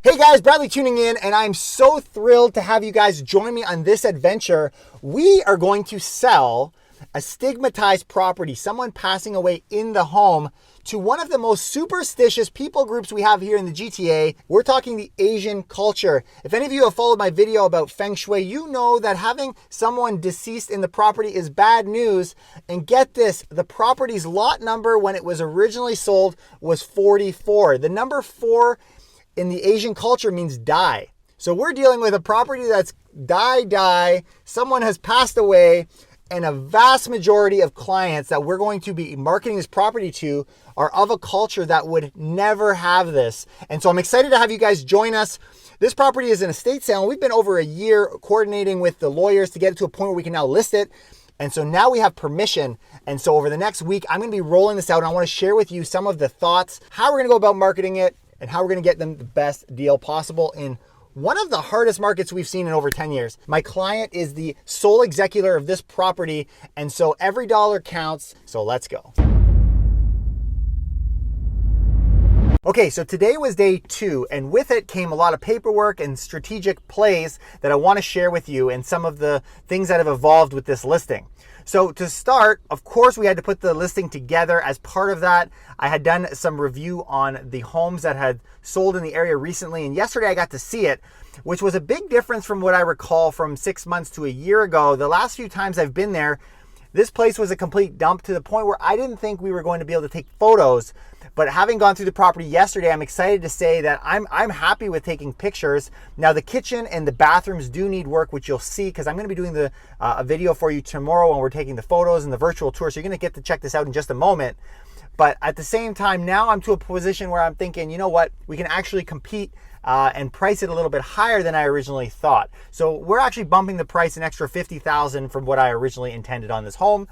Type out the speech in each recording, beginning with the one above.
Hey guys, Bradley tuning in, and I'm so thrilled to have you guys join me on this adventure. We are going to sell a stigmatized property, someone passing away in the home, to one of the most superstitious people groups we have here in the GTA. We're talking the Asian culture. If any of you have followed my video about Feng Shui, you know that having someone deceased in the property is bad news. And get this, the property's lot number when it was originally sold was 44. The number 4 in the Asian culture means die. So we're dealing with a property that's die. Someone has passed away, and a vast majority of clients that we're going to be marketing this property to are of a culture that would never have this. And so I'm excited to have you guys join us. This property is an estate sale, and we've been over a year coordinating with the lawyers to get it to a point where we can now list it. And so now we have permission. And so over the next week, I'm going to be rolling this out, and I want to share with you some of the thoughts, how we're going to go about marketing it, and how we're going to get them the best deal possible in one of the hardest markets we've seen in over 10 years. My client is the sole executor of this property, and so every dollar counts. So let's go. Okay, so today was day 2, and with it came a lot of paperwork and strategic plays that I want to share with you and some of the things that have evolved with this listing. So to start, of course, we had to put the listing together. As part of that, I had done some review on the homes that had sold in the area recently, and yesterday I got to see it, which was a big difference from what I recall from 6 months to a year ago. The last few times I've been there, this place was a complete dump to the point where I didn't think we were going to be able to take photos. But having gone through the property yesterday, I'm excited to say that I'm happy with taking pictures. Now the kitchen and the bathrooms do need work, which you'll see because I'm going to be doing a video for you tomorrow when we're taking the photos and the virtual tour. So you're going to get to check this out in just a moment. But at the same time, now I'm to a position where I'm thinking, you know what, we can actually compete and price it a little bit higher than I originally thought. So we're actually bumping the price an extra $50,000 from what I originally intended on this home.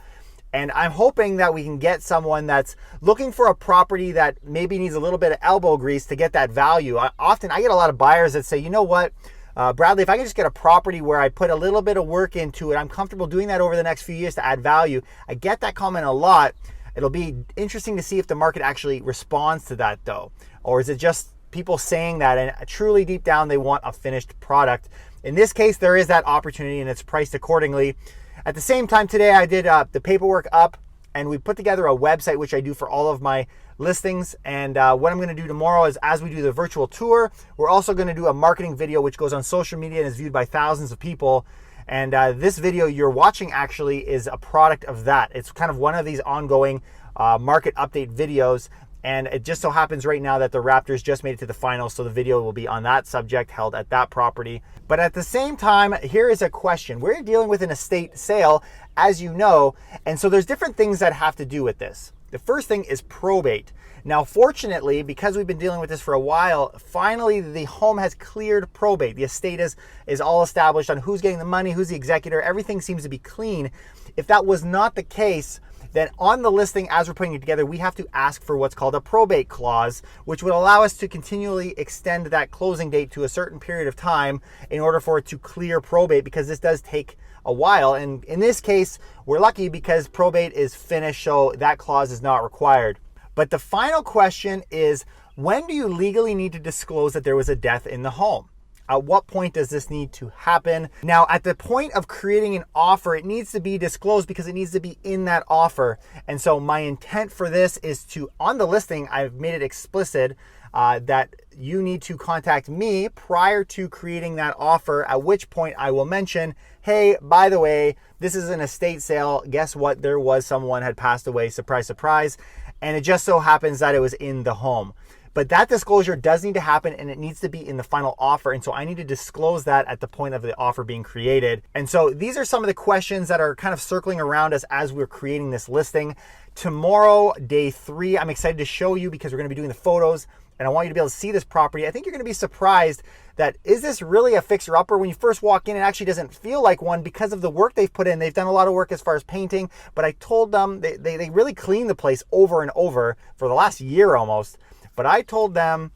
And I'm hoping that we can get someone that's looking for a property that maybe needs a little bit of elbow grease to get that value. Often I get a lot of buyers that say, you know what, Bradley, if I can just get a property where I put a little bit of work into it, I'm comfortable doing that over the next few years to add value. I get that comment a lot. It'll be interesting to see if the market actually responds to that though. Or is it just people saying that and truly deep down they want a finished product? In this case, there is that opportunity and it's priced accordingly. At the same time today, I did the paperwork up and we put together a website, which I do for all of my listings. And what I'm going to do tomorrow is, as we do the virtual tour, we're also going to do a marketing video, which goes on social media and is viewed by thousands of people. And this video you're watching actually is a product of that. It's kind of one of these ongoing market update videos. And it just so happens right now that the Raptors just made it to the finals, so the video will be on that subject, held at that property. But at the same time, here is a question. We're dealing with an estate sale, as you know, and so there's different things that have to do with this. The first thing is probate. Now, fortunately, because we've been dealing with this for a while, finally the home has cleared probate. The estate is all established on who's getting the money, who's the executor. Everything seems to be clean. If that was not the case, then on the listing, as we're putting it together, we have to ask for what's called a probate clause, which would allow us to continually extend that closing date to a certain period of time in order for it to clear probate, because this does take a while. And in this case, we're lucky because probate is finished, so that clause is not required. But the final question is, when do you legally need to disclose that there was a death in the home? At what point does this need to happen? Now, at the point of creating an offer, it needs to be disclosed because it needs to be in that offer. And so my intent for this is to, on the listing, I've made it explicit that you need to contact me prior to creating that offer, at which point I will mention, hey, by the way, this is an estate sale. Guess what? There was someone had passed away. Surprise, surprise. And it just so happens that it was in the home. But that disclosure does need to happen, and it needs to be in the final offer. And so I need to disclose that at the point of the offer being created. And so these are some of the questions that are kind of circling around us as we're creating this listing. Tomorrow, day 3, I'm excited to show you because we're going to be doing the photos, and I want you to be able to see this property. I think you're going to be surprised that, is this really a fixer-upper? When you first walk in, it actually doesn't feel like one because of the work they've put in. They've done a lot of work as far as painting, but I told them they really cleaned the place over and over for the last year almost. But I told them,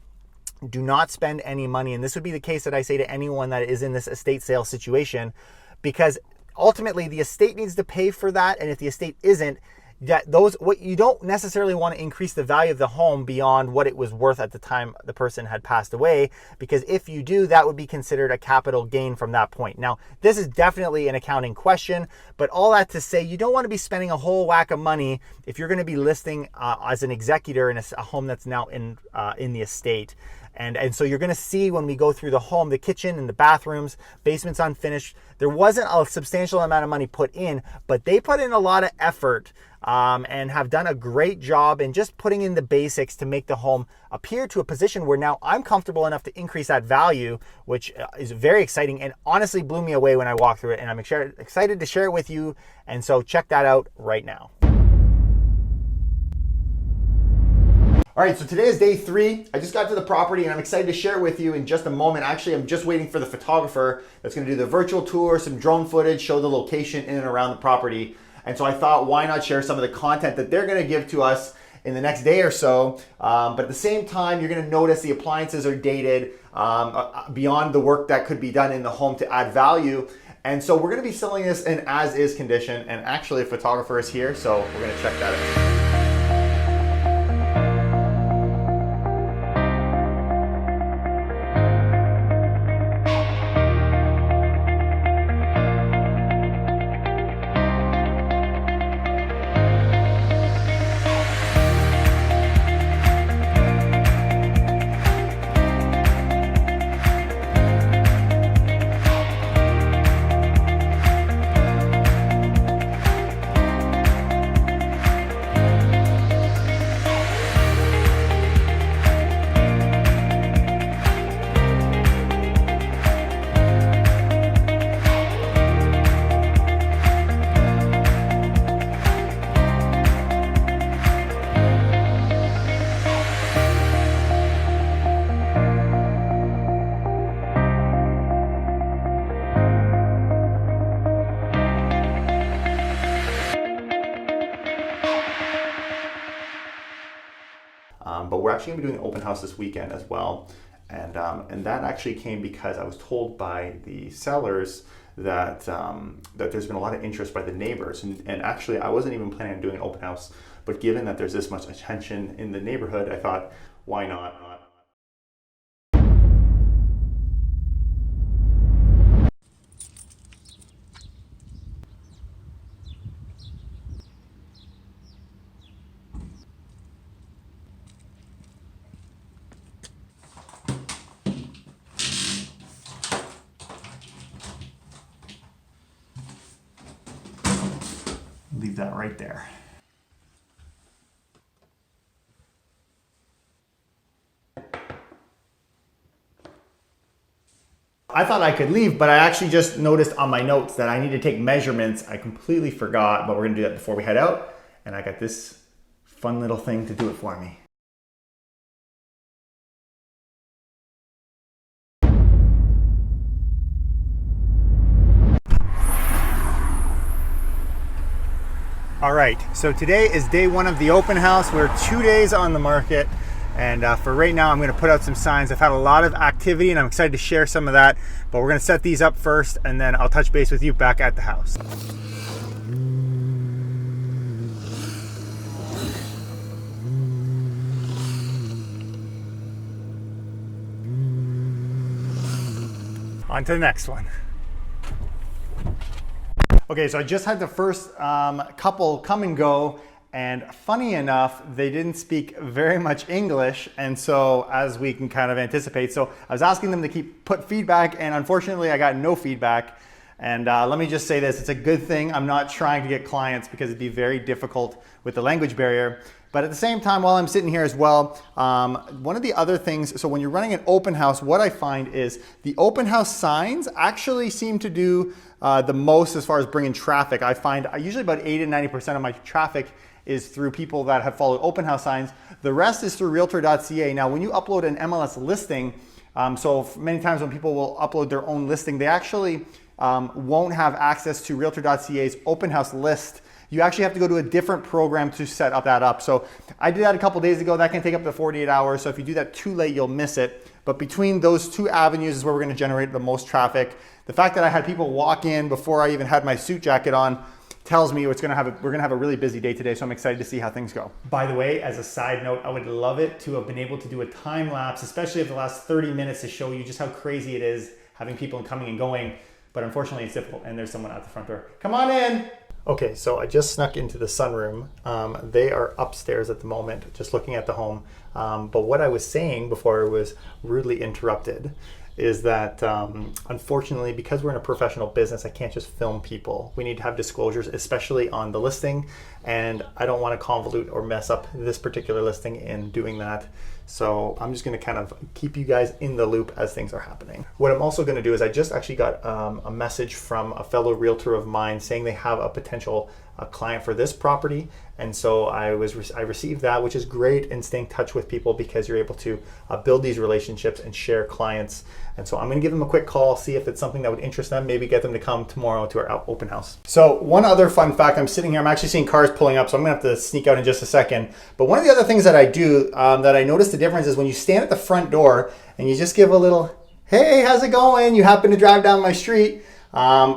do not spend any money. And this would be the case that I say to anyone that is in this estate sale situation, because ultimately the estate needs to pay for that. And if the estate isn't, what you don't necessarily want to increase the value of the home beyond what it was worth at the time the person had passed away, because if you do, that would be considered a capital gain from that point. Now, this is definitely an accounting question, but all that to say, you don't want to be spending a whole whack of money if you're going to be listing as an executor in a home that's now in the estate. And so you're going to see when we go through the home, the kitchen and the bathrooms, basement's unfinished. There wasn't a substantial amount of money put in, but they put in a lot of effort and have done a great job in just putting in the basics to make the home appear to a position where now I'm comfortable enough to increase that value, which is very exciting and honestly blew me away when I walked through it. And I'm excited to share it with you. And so check that out right now. All right, so today is day 3. I just got to the property and I'm excited to share it with you in just a moment. Actually, I'm just waiting for the photographer that's gonna do the virtual tour, some drone footage, show the location in and around the property. And so I thought, why not share some of the content that they're gonna give to us in the next day or so. But at the same time, you're gonna notice the appliances are dated beyond the work that could be done in the home to add value. And so we're gonna be selling this in as-is condition. And actually a photographer is here, so we're gonna check that out. But we're actually going to be doing an open house this weekend as well. And that actually came because I was told by the sellers that that there's been a lot of interest by the neighbors. And actually, I wasn't even planning on doing an open house, but given that there's this much attention in the neighborhood, I thought, why not? Leave that right there. I thought I could leave, but I actually just noticed on my notes that I need to take measurements. I completely forgot, but we're gonna do that before we head out. And I got this fun little thing to do it for me. All right, so today is day 1 of the open house. We're 2 days on the market, and for right now, I'm gonna put out some signs. I've had a lot of activity and I'm excited to share some of that, but we're gonna set these up first and then I'll touch base with you back at the house. On to the next one. Okay, so I just had the first couple come and go, and funny enough, they didn't speak very much English, and so as we can kind of anticipate, so I was asking them to put feedback, and unfortunately I got no feedback. And let me just say this, it's a good thing I'm not trying to get clients because it'd be very difficult with the language barrier. But at the same time, while I'm sitting here as well, one of the other things, so when you're running an open house, what I find is the open house signs actually seem to do the most as far as bringing traffic. I find usually about 80 to 90% of my traffic is through people that have followed open house signs. The rest is through realtor.ca. Now, when you upload an MLS listing, so many times when people will upload their own listing, they actually won't have access to realtor.ca's open house list. You actually have to go to a different program to set up that up. So I did that a couple days ago. That can take up to 48 hours. So if you do that too late, you'll miss it. But between those two avenues is where we're going to generate the most traffic. The fact that I had people walk in before I even had my suit jacket on tells me we're gonna have a really busy day today, so I'm excited to see how things go. By the way, as a side note, I would love it to have been able to do a time lapse, especially of the last 30 minutes, to show you just how crazy it is having people coming and going, but unfortunately it's difficult, and there's someone at the front door. Come on in. Okay, so I just snuck into the sunroom. They are upstairs at the moment, just looking at the home. But what I was saying before I was rudely interrupted is that unfortunately, because we're in a professional business, I can't just film people. We need to have disclosures, especially on the listing, and I don't want to convolute or mess up this particular listing in doing that. So I'm just going to kind of keep you guys in the loop as things are happening. What I'm also going to do is I just actually got a message from a fellow realtor of mine saying they have a potential client for this property, and so I received that, which is great, and staying in touch with people because you're able to build these relationships and share clients. And so I'm going to give them a quick call, see if it's something that would interest them, maybe get them to come tomorrow to our open house. So one other fun fact, I'm sitting here, I'm actually seeing cars pulling up, so I'm going to have to sneak out in just a second. But one of the other things that I do that I noticed the difference is when you stand at the front door and you just give a little, hey, how's it going? You happen to drive down my street.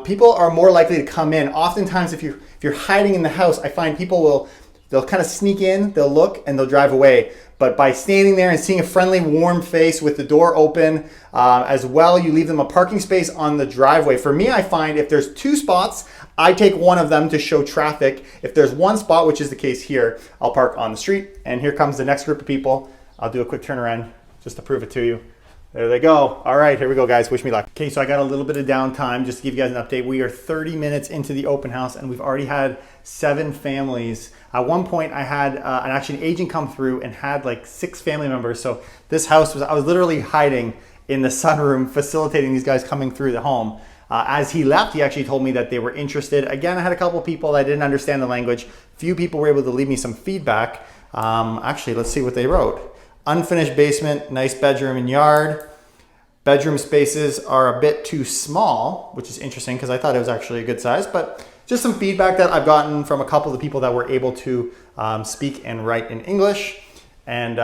People are more likely to come in. Oftentimes, if you're hiding in the house, I find they'll kind of sneak in, they'll look, and they'll drive away. But by standing there and seeing a friendly, warm face with the door open, as well, you leave them a parking space on the driveway. For me, I find if there's 2 spots, I take one of them to show traffic. If there's 1 spot, which is the case here, I'll park on the street. And here comes the next group of people. I'll do a quick turnaround just to prove it to you. There they go. All right, here we go, guys. Wish me luck. Okay, so I got a little bit of downtime just to give you guys an update. We are 30 minutes into the open house, and we've already had 7 families. At one point, I had an agent come through and had like 6 family members. So this house I was literally hiding in the sunroom, facilitating these guys coming through the home. As he left, he actually told me that they were interested. Again, I had a couple people that didn't understand the language. Few people were able to leave me some feedback. Actually, let's see what they wrote. Unfinished basement, nice bedroom and yard. Bedroom spaces are a bit too small, which is interesting because I thought it was actually a good size, but just some feedback that I've gotten from a couple of the people that were able to speak and write in English. And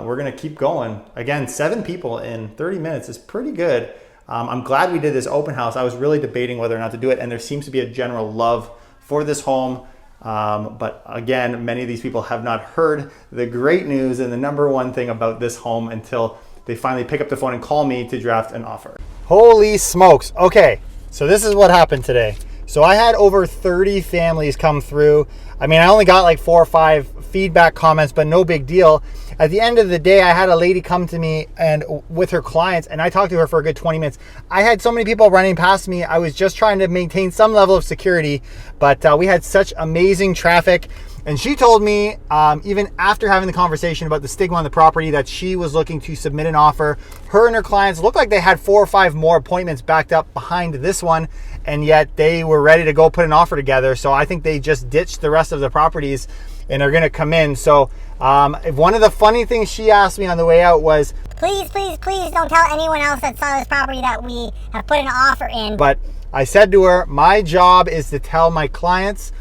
we're gonna keep going. Again, 7 people in 30 minutes is pretty good. I'm glad we did this open house. I was really debating whether or not to do it, and there seems to be a general love for this home. But again, many of these people have not heard the great news and the number one thing about this home until they finally pick up the phone and call me to draft an offer. Holy smokes. Okay, so this is what happened today. So I had over 30 families come through. I mean, I only got like 4 or 5 feedback comments, but no big deal. At the end of the day, I had a lady come to me and with her clients, and I talked to her for a good 20 minutes. I had so many people running past me. I was just trying to maintain some level of security, but we had such amazing traffic. And she told me, even after having the conversation about the stigma on the property, that she was looking to submit an offer. Her and her clients looked like they had 4 or 5 more appointments backed up behind this one, and yet they were ready to go put an offer together. So I think they just ditched the rest of the properties and are gonna come in. So one of the funny things she asked me on the way out was, please don't tell anyone else that saw this property that we have put an offer in. But I said to her, my job is to tell my clients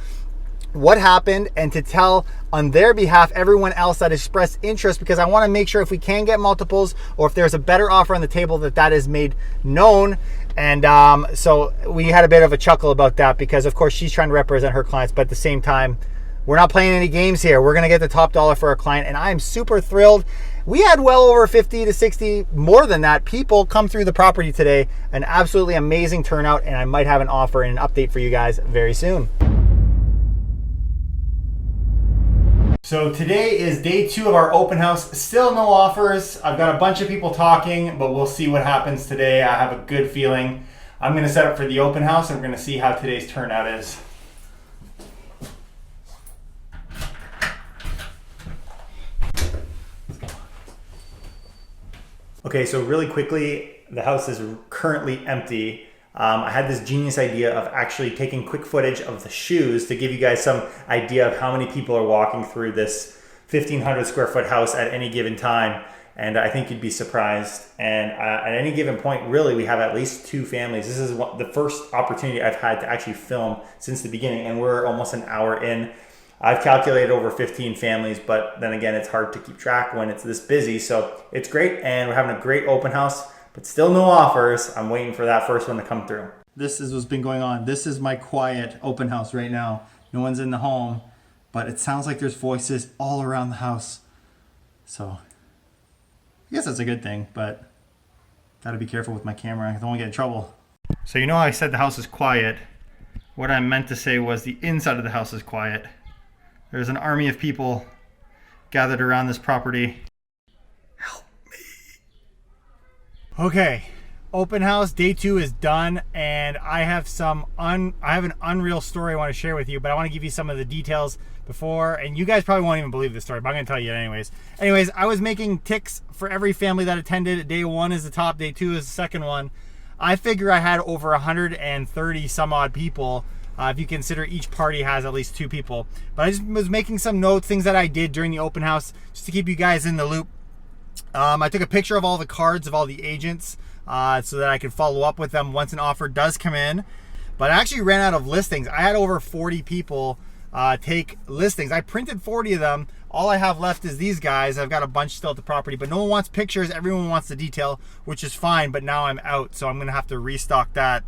what happened and to tell on their behalf everyone else that expressed interest, because I want to make sure if we can get multiples or if there's a better offer on the table that is made known. And so we had a bit of a chuckle about that because of course she's trying to represent her clients, but at the same time, we're not playing any games here. We're going to get the top dollar for our client, and I am super thrilled. We had well over 50 to 60, more than that, people come through the property today. An absolutely amazing turnout, and I might have an offer and an update for you guys very soon. So today is day 2 of our open house. Still no offers. I've got a bunch of people talking, but we'll see what happens today. I have a good feeling. I'm going to set up for the open house, and we're going to see how today's turnout is. Okay, so really quickly, the house is currently empty. I had this genius idea of actually taking quick footage of the shoes to give you guys some idea of how many people are walking through this 1,500 square foot house at any given time. And I think you'd be surprised. And at any given point, really, we have at least 2 families. This is the first opportunity I've had to actually film since the beginning, and we're almost an hour in. I've calculated over 15 families, but then again, it's hard to keep track when it's this busy. So it's great, and we're having a great open house, but still no offers. I'm waiting for that first one to come through. This is what's been going on. This is my quiet open house right now. no one's in the home, but it sounds like there's voices all around the house. So I guess that's a good thing, but gotta be careful with my camera. I don't want to get in trouble. So you know how I said the house is quiet. What I meant to say was the inside of the house is quiet. There's an army of people gathered around this property. Help me. Okay, open house day 2 is done, and I have an unreal story I want to share with you, but I want to give you some of the details before, and you guys probably won't even believe this story, but I'm going to tell you anyways. Anyways, I was making ticks for every family that attended. Day 1 is the top, day 2 is the second one. I figure I had over 130 some odd people, if you consider each party has at least 2 people. But I just was making some notes, things that I did during the open house, just to keep you guys in the loop. I took a picture of all the cards of all the agents so that I could follow up with them once an offer does come in. But I actually ran out of listings. I had over 40 people take listings. I printed 40 of them. All I have left is these guys. I've got a bunch still at the property, but no one wants pictures. Everyone wants the detail, which is fine, but now I'm out, so I'm gonna have to restock that.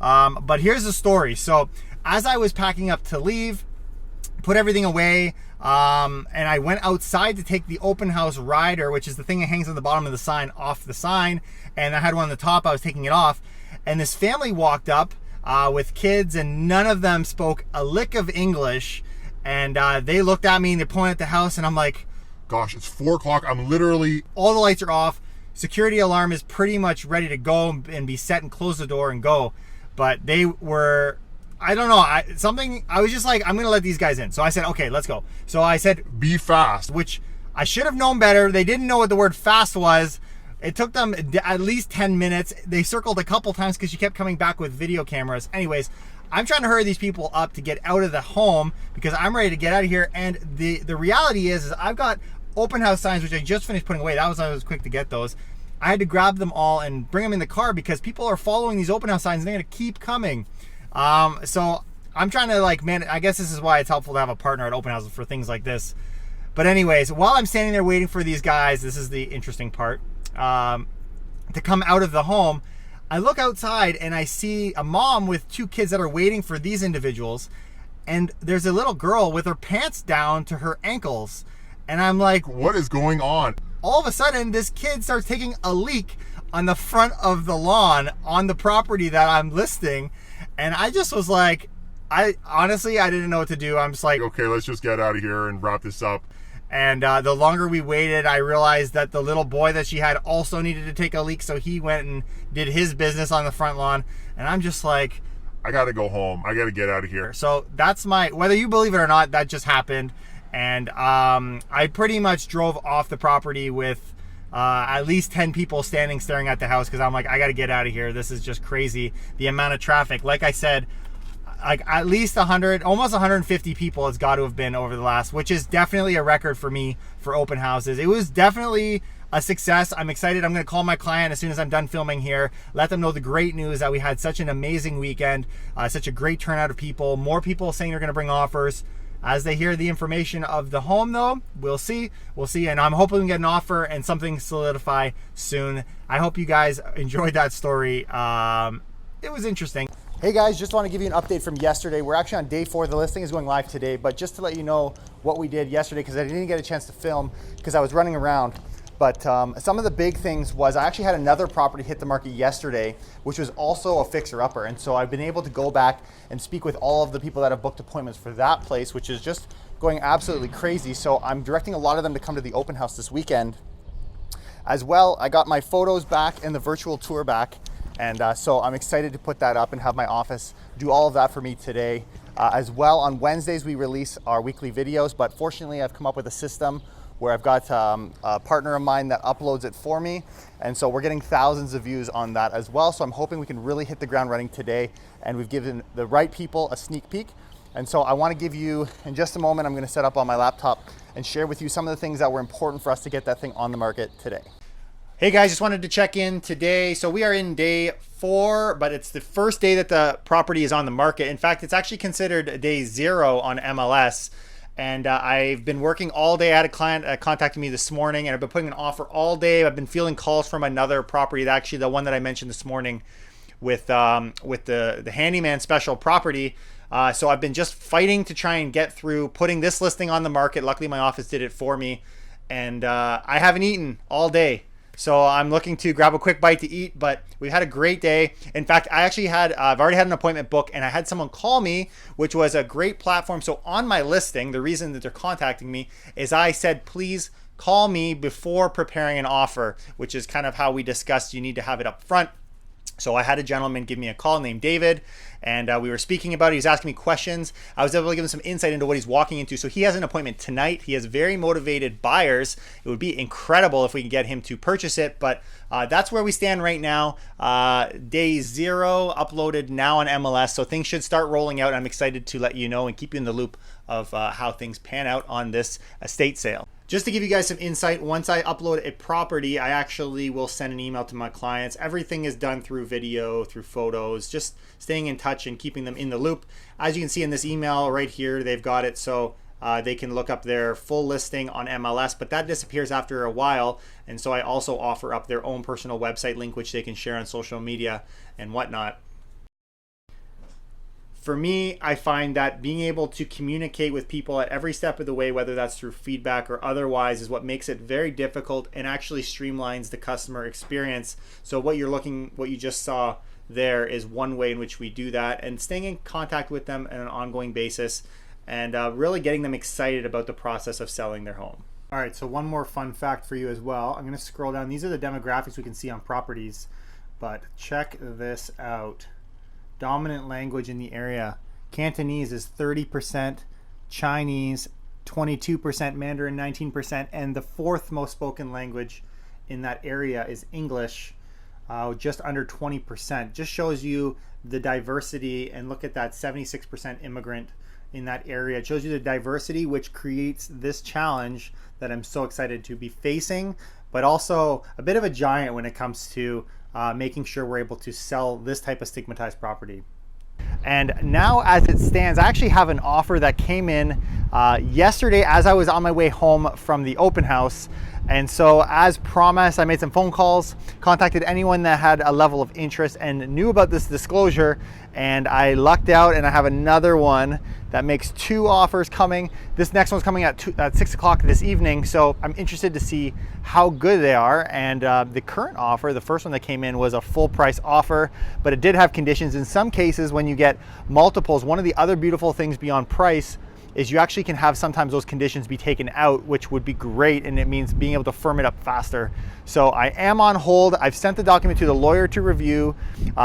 But here's the story. So as I was packing up to leave, put everything away, and I went outside to take the open house rider, which is the thing that hangs on the bottom of the sign, off the sign, and I had one on the top. I was taking it off, and this family walked up with kids, and none of them spoke a lick of English, and they looked at me and they pointed at the house, and I'm like, gosh, it's 4 o'clock. I'm literally... All the lights are off. Security alarm is pretty much ready to go and be set and close the door and go. But they were, I don't know, I was just like, I'm going to let these guys in. So I said, okay, let's go. So I said, be fast. which I should have known better. They didn't know what the word fast was. It took them at least 10 minutes. They circled a couple times because she kept coming back with video cameras. Anyways, I'm trying to hurry these people up to get out of the home because I'm ready to get out of here. And the reality is I've got open house signs, which I just finished putting away. I was quick to get those. I had to grab them all and bring them in the car because people are following these open house signs and they're going to keep coming. So I'm trying to I guess this is why it's helpful to have a partner at open houses for things like this. But anyways, while I'm standing there waiting for these guys, this is the interesting part, to come out of the home, I look outside and I see a mom with 2 kids that are waiting for these individuals. And there's a little girl with her pants down to her ankles. And I'm like, what is going on? All of a sudden, this kid starts taking a leak on the front of the lawn on the property that I'm listing. And I just was like, I didn't know what to do. I'm just like, okay, let's just get out of here and wrap this up. And the longer we waited, I realized that the little boy that she had also needed to take a leak. So he went and did his business on the front lawn. And I'm just like, I got to go home. I got to get out of here. So that's whether you believe it or not, that just happened. And I pretty much drove off the property with at least 10 people staring at the house because I'm like, I got to get out of here. This is just crazy. The amount of traffic. Like I said, like at least 100, almost 150 people it's got to have been over the last, which is definitely a record for me for open houses. It was definitely a success. I'm excited. I'm going to call my client as soon as I'm done filming here, let them know the great news that we had such an amazing weekend, such a great turnout of people, more people saying they're going to bring offers. As they hear the information of the home though, we'll see, and I'm hoping we get an offer and something solidify soon. I hope you guys enjoyed that story. It was interesting. Hey guys, just want to give you an update from yesterday. We're actually on day 4. The listing is going live today, but just to let you know what we did yesterday, because I didn't get a chance to film because I was running around. But some of the big things was I actually had another property hit the market yesterday, which was also a fixer-upper. And so I've been able to go back and speak with all of the people that have booked appointments for that place, which is just going absolutely crazy. So I'm directing a lot of them to come to the open house this weekend. As well, I got my photos back and the virtual tour back. And so I'm excited to put that up and have my office do all of that for me today. As well, on Wednesdays, we release our weekly videos, but fortunately, I've come up with a system where I've got a partner of mine that uploads it for me. And so we're getting thousands of views on that as well. So I'm hoping we can really hit the ground running today. And we've given the right people a sneak peek. And so I want to give you, in just a moment, I'm going to set up on my laptop and share with you some of the things that were important for us to get that thing on the market today. Hey guys, just wanted to check in today. So we are in day 4, but it's the first day that the property is on the market. In fact, it's actually considered day 0 on MLS. And I've been working all day. I had a client contacting me this morning, and I've been putting an offer all day. I've been fielding calls from another property, actually the one that I mentioned this morning with the handyman special property. So I've been just fighting to try and get through putting this listing on the market. Luckily, my office did it for me, and I haven't eaten all day. So I'm looking to grab a quick bite to eat, but we've had a great day. In fact, I've already had an appointment booked, and I had someone call me, which was a great platform. So on my listing, the reason that they're contacting me is I said, please call me before preparing an offer, which is kind of how we discussed you need to have it up front. So I had a gentleman give me a call named David, and we were speaking about it. He was asking me questions. I was able to give him some insight into what he's walking into. So he has an appointment tonight. He has very motivated buyers. It would be incredible if we can get him to purchase it, but that's where we stand right now. Day 0 uploaded now on MLS, so things should start rolling out. I'm excited to let you know and keep you in the loop of how things pan out on this estate sale. Just to give you guys some insight, once I upload a property, I actually will send an email to my clients. Everything is done through video, through photos, just staying in touch and keeping them in the loop. As you can see in this email right here, they've got it so they can look up their full listing on MLS, but that disappears after a while. And so I also offer up their own personal website link, which they can share on social media and whatnot. For me, I find that being able to communicate with people at every step of the way, whether that's through feedback or otherwise, is what makes it very difficult and actually streamlines the customer experience. So what you just saw there is one way in which we do that, and staying in contact with them on an ongoing basis and really getting them excited about the process of selling their home. All right, so one more fun fact for you as well. I'm going to scroll down. These are the demographics we can see on properties, but check this out. Dominant language in the area. Cantonese is 30%, Chinese 22%, Mandarin 19%, and the 4th most spoken language in that area is English, just under 20%. Just shows you the diversity, and look at that, 76% immigrant in that area. It shows you the diversity, which creates this challenge that I'm so excited to be facing, but also a bit of a giant when it comes to making sure we're able to sell this type of stigmatized property. And now as it stands, I actually have an offer that came in yesterday as I was on my way home from the open house. And so as promised, I made some phone calls, contacted anyone that had a level of interest and knew about this disclosure, and I lucked out and I have another one that makes 2 offers coming. This next one's coming at 6 o'clock this evening, so I'm interested to see how good they are. And the current offer, the first one that came in, was a full price offer, but it did have conditions. In some cases, when you get multiples, one of the other beautiful things beyond price is you actually can have sometimes those conditions be taken out, which would be great, and it means being able to firm it up faster. So I am on hold. I've sent the document to the lawyer to review,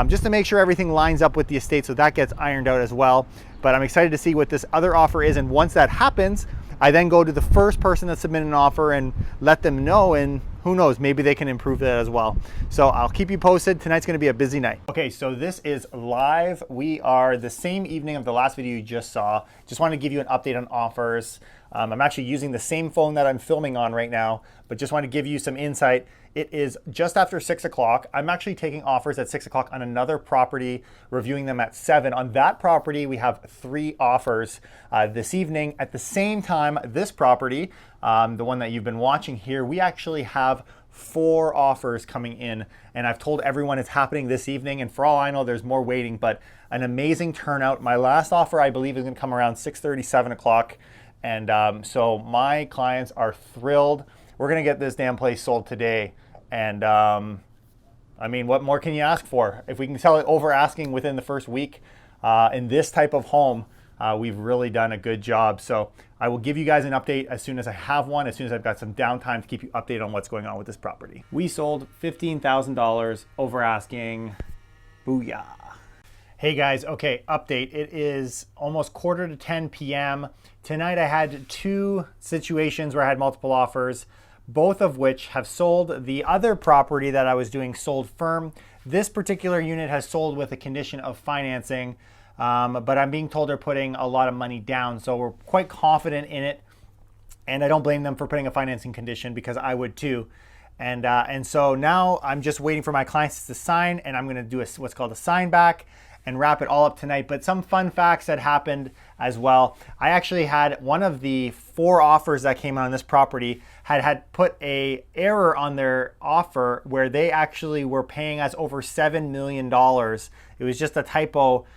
just to make sure everything lines up with the estate, so that gets ironed out as well. But I'm excited to see what this other offer is, and once that happens, I then go to the first person that submitted an offer and let them know, and who knows, maybe they can improve that as well. So I'll keep you posted. Tonight's gonna be a busy night. Okay, so this is live. We are the same evening of the last video you just saw. Just wanted to give you an update on offers. I'm actually using the same phone that I'm filming on right now, but just want to give you some insight. It is just after 6 o'clock. I'm actually taking offers at 6 o'clock on another property, reviewing them at 7. On that property, we have 3 offers this evening. At the same time, this property, the one that you've been watching here, we actually have 4 offers coming in, and I've told everyone it's happening this evening, and for all I know, there's more waiting, but an amazing turnout. My last offer, I believe, is gonna come around 6:30, 7 o'clock, and so my clients are thrilled. We're gonna get this damn place sold today, and I mean, what more can you ask for? If we can sell it over asking within the first week in this type of home, we've really done a good job. So I will give you guys an update as soon as I have one, as soon as I've got some downtime to keep you updated on what's going on with this property. We sold $15,000 over asking. Booyah. Hey guys, okay, update. It is almost 9:45 p.m. Tonight I had 2 situations where I had multiple offers, both of which have sold. The other property that I was doing sold firm. This particular unit has sold with a condition of financing, but I'm being told they're putting a lot of money down, so we're quite confident in it, and I don't blame them for putting a financing condition because I would too. And so now I'm just waiting for my clients to sign, and I'm gonna do what's called a sign back and wrap it all up tonight. But some fun facts that happened as well. I actually had one of the 4 offers that came on this property had put a error on their offer where they actually were paying us over $7 million. It was just a typo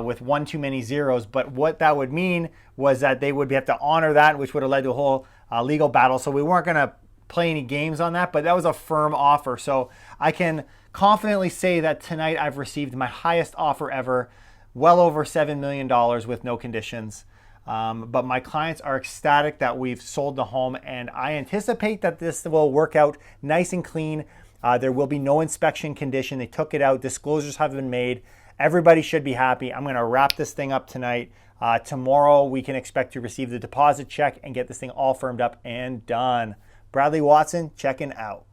with one too many zeros. But what that would mean was that they would have to honor that, which would have led to a whole legal battle. So we weren't going to play any games on that, but that was a firm offer. So I can confidently say that tonight I've received my highest offer ever, well over $7 million with no conditions. But my clients are ecstatic that we've sold the home, and I anticipate that this will work out nice and clean. There will be no inspection condition. They took it out. Disclosures have been made. Everybody should be happy. I'm going to wrap this thing up tonight. Tomorrow we can expect to receive the deposit check and get this thing all firmed up and done. Bradley Watson checking out.